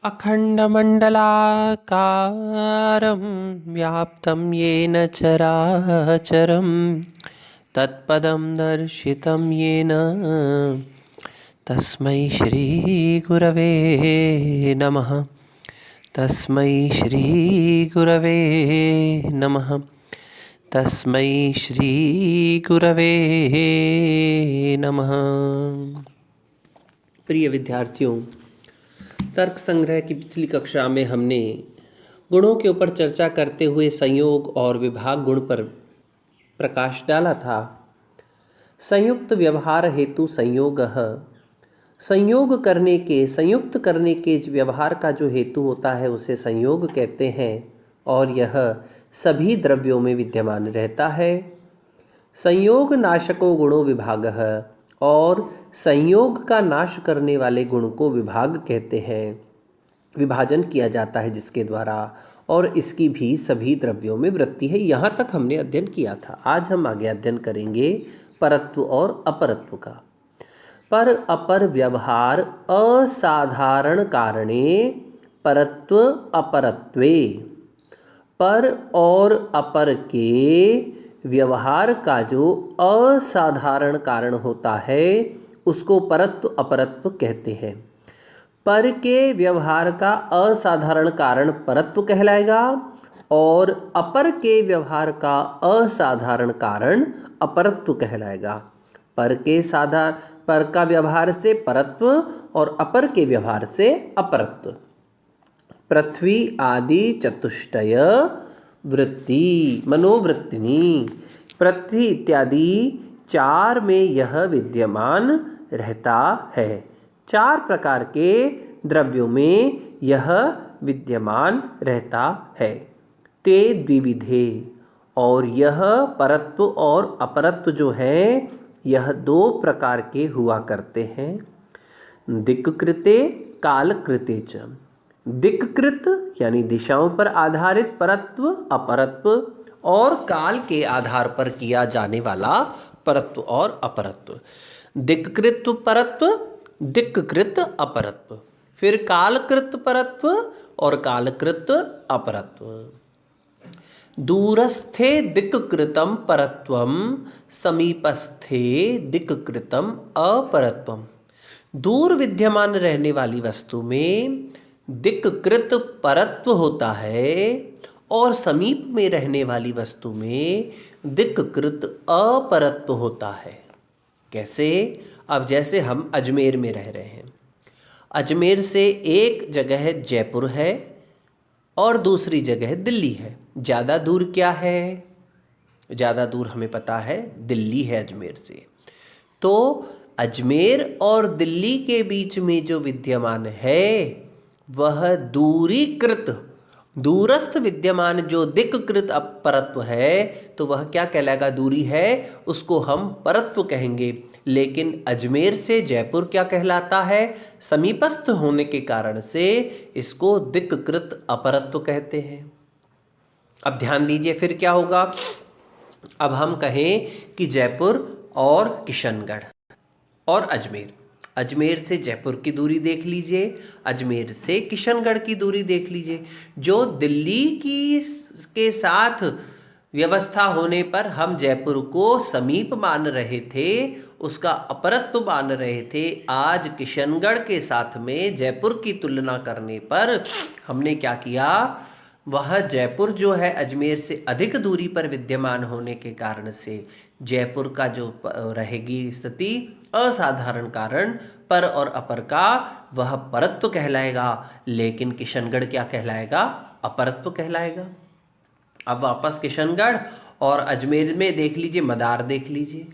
अखण्डमण्डलाकारं व्याप्तं येन चराचरं तत्पदं दर्शितं येन तस्मै श्रीगुरवे नमः। तस्मै श्रीगुरवे नमः। तस्मै श्रीगुरवे नमः। प्रिय विद्यार्थियों, तर्क संग्रह की पिछली कक्षा में हमने गुणों के ऊपर चर्चा करते हुए संयोग और विभाग गुण पर प्रकाश डाला था। संयुक्त व्यवहार हेतु संयोगः, संयुक्त करने के व्यवहार का जो हेतु होता है उसे संयोग कहते हैं और यह सभी द्रव्यों में विद्यमान रहता है। संयोग नाशको गुणों विभागः, और संयोग का नाश करने वाले गुण को विभाग कहते हैं। विभाजन किया जाता है जिसके द्वारा, और इसकी भी सभी द्रव्यों में वृत्ति है। यहाँ तक हमने अध्ययन किया था। आज हम आगे अध्ययन करेंगे परत्व और अपरत्व का। पर अपर व्यवहार असाधारण कारणे परत्व अपरत्वे, पर और अपर के व्यवहार का जो असाधारण कारण होता है उसको परत्व अपरत्व कहते हैं। पर के व्यवहार का असाधारण कारण परत्व कहलाएगा और अपर के व्यवहार का असाधारण कारण अपरत्व कहलाएगा। पर का व्यवहार से परत्व और अपर के व्यवहार से अपरत्व। पृथ्वी आदि चतुष्टय वृत्ति मनोवृत्तिनी, पृथ्वी इत्यादि चार में यह विद्यमान रहता है। चार प्रकार के द्रव्यों में यह विद्यमान रहता है। ते द्विविधे, और यह परत्व और अपरत्व जो है यह दो प्रकार के हुआ करते हैं। दिक्कृते कालकृते च, दिक्कृत यानी दिशाओं पर आधारित परत्व अपरत्व, और काल के आधार पर किया जाने वाला परत्व और अपरत्व। दिक्कृत परत्व, दिक्कृत अपरत्व, फिर कालकृत परत्व और कालकृत अपरत्व। दूरस्थे दिक्कृतं परत्वं समीपस्थे दिक्कृतं अपरत्वम। दूर विद्यमान रहने वाली वस्तु में दिक्कृत परत्व होता है और समीप में रहने वाली वस्तु में दिक्कृत अपरत्व होता है। कैसे? अब जैसे हम अजमेर में रह रहे हैं, अजमेर से एक जगह जयपुर है और दूसरी जगह दिल्ली है। ज़्यादा दूर क्या है? ज़्यादा दूर हमें पता है दिल्ली है अजमेर से। तो अजमेर और दिल्ली के बीच में जो विद्यमान है वह दूरीकृत, दूरस्थ विद्यमान जो दिक्कृत परत्व है तो वह क्या कहलाएगा? दूरी है, उसको हम परत्व कहेंगे। लेकिन अजमेर से जयपुर क्या कहलाता है? समीपस्थ होने के कारण से इसको दिक्कृत अपरत्व कहते हैं। अब ध्यान दीजिए फिर क्या होगा। अब हम कहें कि जयपुर और किशनगढ़ और अजमेर, अजमेर से जयपुर की दूरी देख लीजिए, अजमेर से किशनगढ़ की दूरी देख लीजिए। जो दिल्ली की के साथ व्यवस्था होने पर हम जयपुर को समीप मान रहे थे, उसका अपरत्व मान रहे थे, आज किशनगढ़ के साथ में जयपुर की तुलना करने पर हमने क्या किया? वह जयपुर जो है अजमेर से अधिक दूरी पर विद्यमान होने के कारण से जयपुर का जो रहेगी स्थिति असाधारण कारण पर और अपर का, वह परत्व कहलाएगा। लेकिन किशनगढ़ क्या कहलाएगा? अपरत्व कहलाएगा। अब वापस किशनगढ़ और अजमेर में देख लीजिए, मदार देख लीजिए।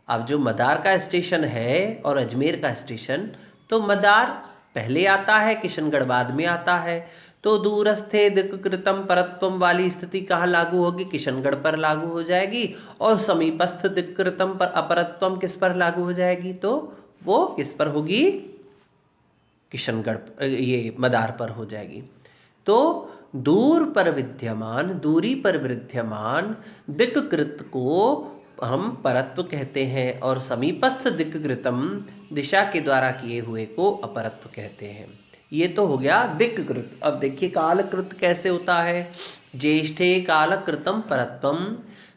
अब जो मदार का स्टेशन है और अजमेर का स्टेशन, तो मदार पहले आता है, किशनगढ़ बाद में आता है। तो दूरस्थे दिक्कृतम परत्वम वाली स्थिति कहाँ लागू होगी? किशनगढ़ पर लागू हो जाएगी। और समीपस्थ दिक्कृतम पर अपरत्वम किस पर लागू हो जाएगी? तो वो किस पर होगी? किशनगढ़, ये मदार पर हो जाएगी। तो दूर पर विद्यमान, दूरी पर विद्यमान दिक्कृत को हम परत्व कहते हैं और समीपस्थ दिक्कृतम दिशा के द्वारा किए हुए को अपरत्व कहते हैं। ये तो हो गया दिक्कृत। अब देखिए कालकृत कैसे होता है। ज्येष्ठे कालकृतम परत्वम,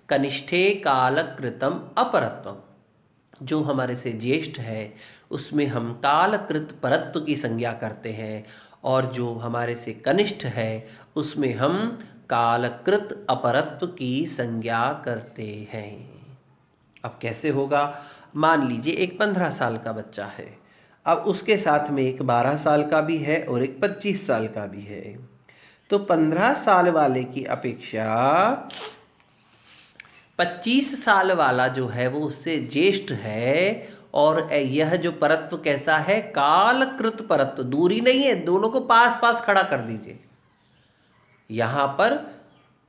कनिष्ठे कालकृतम अपरत्वम। जो हमारे से ज्येष्ठ है उसमें हम कालकृत परत्व की संज्ञा करते हैं, और जो हमारे से कनिष्ठ है उसमें हम कालकृत अपरत्व की संज्ञा करते हैं। अब कैसे होगा। मान लीजिए एक 15 साल का बच्चा है, अब उसके साथ में एक 12 साल का भी है और एक 25 साल का भी है। तो 15 साल वाले की अपेक्षा 25 साल वाला जो है वो उससे ज्येष्ठ है, और यह जो परत्व कैसा है, कालकृत परत्व। दूरी नहीं है, दोनों को पास पास खड़ा कर दीजिए। यहां पर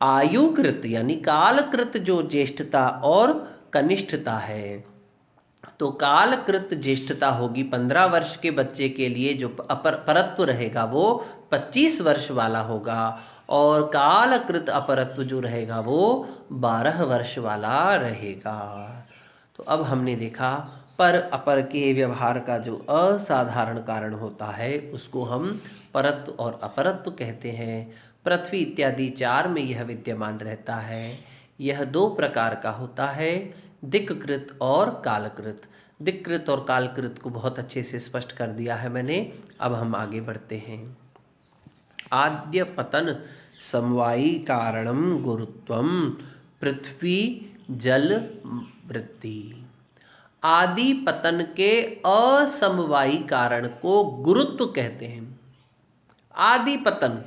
आयुकृत यानी कालकृत जो ज्येष्ठता और कनिष्ठता है, तो कालकृत ज्येष्ठता होगी 15 वर्ष के बच्चे के लिए, जो परत्व रहेगा वो 25 वर्ष वाला होगा, और कालकृत अपरत्व जो रहेगा वो 12 वर्ष वाला रहेगा। तो अब हमने देखा पर अपर के व्यवहार का जो असाधारण कारण होता है उसको हम परत्व और अपरत्व कहते हैं। पृथ्वी इत्यादि 4 में यह विद्यमान रहता है। यह 2 प्रकार का होता है, दिक्कृत और कालकृत। दिक्कृत और कालकृत को बहुत अच्छे से स्पष्ट कर दिया है मैंने। अब हम आगे बढ़ते हैं। आद्य पतन समवायी कारणम गुरुत्वम पृथ्वी जल वृत्ति। आदि पतन के असमवायी कारण को गुरुत्व कहते हैं। आदि पतन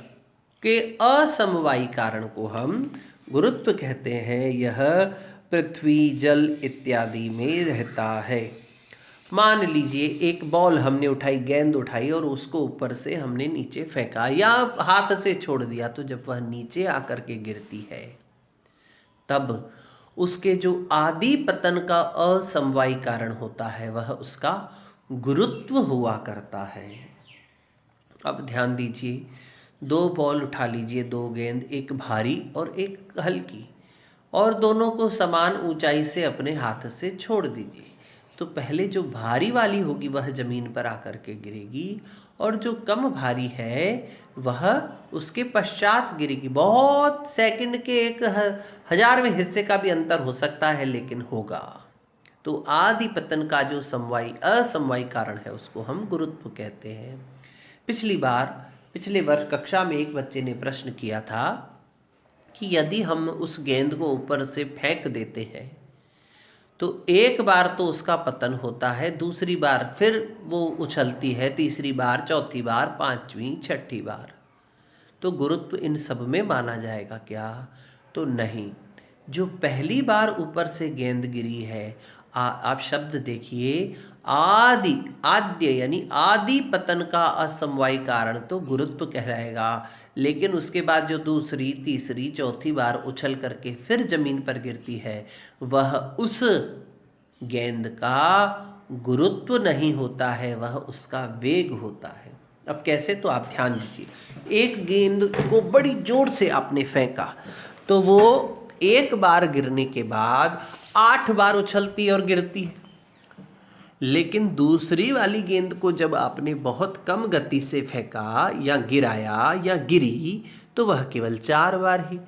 के असमवायी कारण को हम गुरुत्व कहते हैं। यह पृथ्वी जल इत्यादि में रहता है। मान लीजिए एक बॉल हमने उठाई, गेंद उठाई और उसको ऊपर से हमने नीचे फेंका या हाथ से छोड़ दिया, तो जब वह नीचे आकर के गिरती है तब उसके जो आदि पतन का असमवायी कारण होता है वह उसका गुरुत्व हुआ करता है। अब ध्यान दीजिए, 2 बॉल उठा लीजिए, 2 गेंद, एक भारी और एक हल्की, और दोनों को समान ऊंचाई से अपने हाथ से छोड़ दीजिए। तो पहले जो भारी वाली होगी वह जमीन पर आकर के गिरेगी, और जो कम भारी है वह उसके पश्चात गिरेगी। बहुत सेकंड के 1/1000वें हिस्से का भी अंतर हो सकता है, लेकिन होगा। तो आदि पतन का जो समवायी असमवायी कारण है उसको हम गुरुत्व कहते हैं। पिछले वर्ष कक्षा में एक बच्चे ने प्रश्न किया था कि यदि हम उस गेंद को ऊपर से फेंक देते हैं तो एक बार तो उसका पतन होता है, दूसरी बार फिर वो उछलती है, तीसरी बार, चौथी बार, 5वीं, 6ठी बार। तो गुरुत्व इन सब में माना जाएगा क्या? तो नहीं। जो पहली बार ऊपर से गेंद गिरी है, आप शब्द देखिए, आद्य यानी आदि पतन का असमवायी कारण तो गुरुत्व कहलाएगा, लेकिन उसके बाद जो दूसरी, तीसरी, चौथी बार उछल करके फिर जमीन पर गिरती है वह उस गेंद का गुरुत्व नहीं होता है, वह उसका वेग होता है। अब कैसे, तो आप ध्यान दीजिए। एक गेंद को बड़ी जोर से आपने फेंका तो वो एक बार गिरने के बाद 8 बार उछलती और गिरती है, लेकिन दूसरी वाली गेंद को जब आपने बहुत कम गति से फेंका या गिराया या गिरी तो वह केवल 4 बार ही।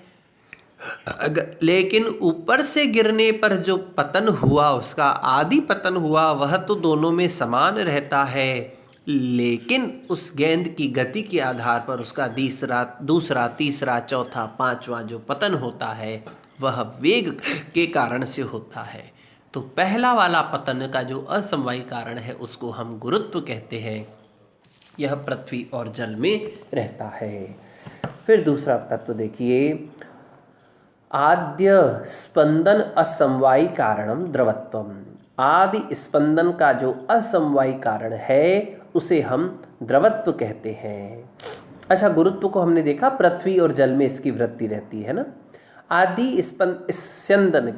लेकिन ऊपर से गिरने पर जो पतन हुआ, उसका आदि पतन हुआ, वह तो दोनों में समान रहता है, लेकिन उस गेंद की गति के आधार पर उसका दूसरा, तीसरा, चौथा, 5वां जो पतन होता है वह वेग के कारण से होता है। तो पहला वाला पतन का जो असमवायी कारण है उसको हम गुरुत्व कहते हैं। यह पृथ्वी और जल में रहता है। फिर दूसरा तत्व देखिए, आद्य स्पंदन असमवायी कारणम द्रवत्वम। आदि स्पंदन का जो असमवायी कारण है उसे हम द्रवत्व कहते हैं। अच्छा, गुरुत्व को हमने देखा पृथ्वी और जल में इसकी वृत्ति रहती है ना। आदि स्पंदन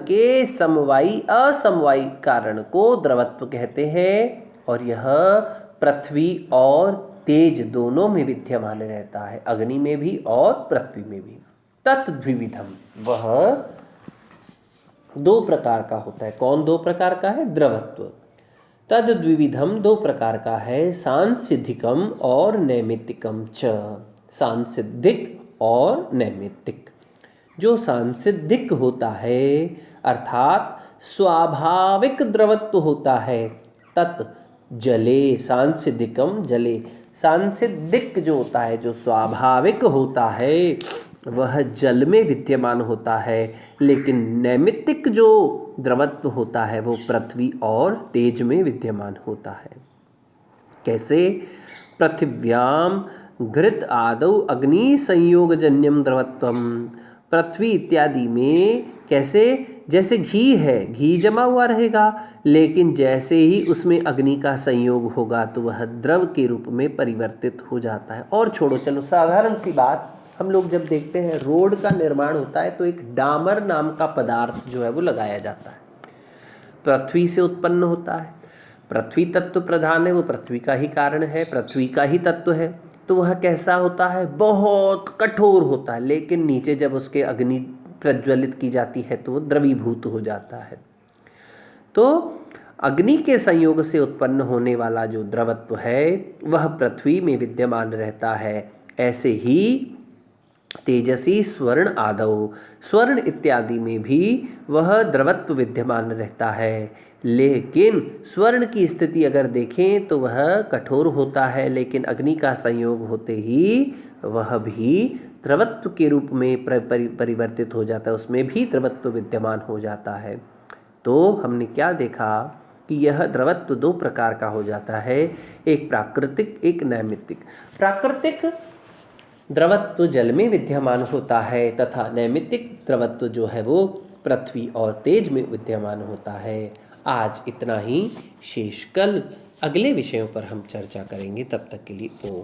के असमवायी कारण को द्रवत्व कहते हैं, और यह पृथ्वी और तेज दोनों में विद्यमान रहता है, अग्नि में भी और पृथ्वी में भी। तत्द्विविधम, वह 2 प्रकार का होता है। कौन 2 प्रकार का है? द्रवत्व। तद द्विविधम दो प्रकार का है, सांसिधिकम और नैमित्तिकम च। सांसिधिक और नैमित्तिक। जो सांसिधिक होता है अर्थात स्वाभाविक द्रवत्व होता है, तत् जले, सांसिधिकम जले। सांसिधिक जो होता है, जो स्वाभाविक होता है, वह जल में विद्यमान होता है, लेकिन नैमित्तिक जो द्रवत्व होता है वो पृथ्वी और तेज में विद्यमान होता है। कैसे? पृथिव्याम घृत आदौ अग्नि संयोगजन्यम द्रवत्वम। पृथ्वी इत्यादि में कैसे? जैसे घी है, घी जमा हुआ रहेगा, लेकिन जैसे ही उसमें अग्नि का संयोग होगा तो वह द्रव के रूप में परिवर्तित हो जाता है। और छोड़ो, चलो साधारण सी बात, हम लोग जब देखते हैं रोड का निर्माण होता है तो एक डामर नाम का पदार्थ जो है वो लगाया जाता है, पृथ्वी से उत्पन्न होता है। पृथ्वी तत्व प्रधान है, वो पृथ्वी का ही कारण है, पृथ्वी का ही तत्व है। तो वह कैसा होता है? बहुत कठोर होता है, लेकिन नीचे जब उसके अग्नि प्रज्वलित की जाती है तो वो द्रवीभूत हो जाता है। तो अग्नि के संयोग से उत्पन्न होने वाला जो द्रवत्व है वह पृथ्वी में विद्यमान रहता है। ऐसे ही तेजसी स्वर्ण आदौ, स्वर्ण इत्यादि में भी वह द्रवत्व विद्यमान रहता है, लेकिन स्वर्ण की स्थिति अगर देखें तो वह कठोर होता है, लेकिन अग्नि का संयोग होते ही वह भी द्रवत्व के रूप में परिवर्तित हो जाता है, उसमें भी द्रवत्व विद्यमान हो जाता है। तो हमने क्या देखा कि यह द्रवत्व दो प्रकार का हो जाता है, एक प्राकृतिक, एक नैमित्तिक। प्राकृतिक द्रवत्व जल में विद्यमान होता है तथा नैमित्तिक द्रवत्व जो है वो पृथ्वी और तेज में विद्यमान होता है। आज इतना ही, शेष कल अगले विषयों पर हम चर्चा करेंगे। तब तक के लिए ओम।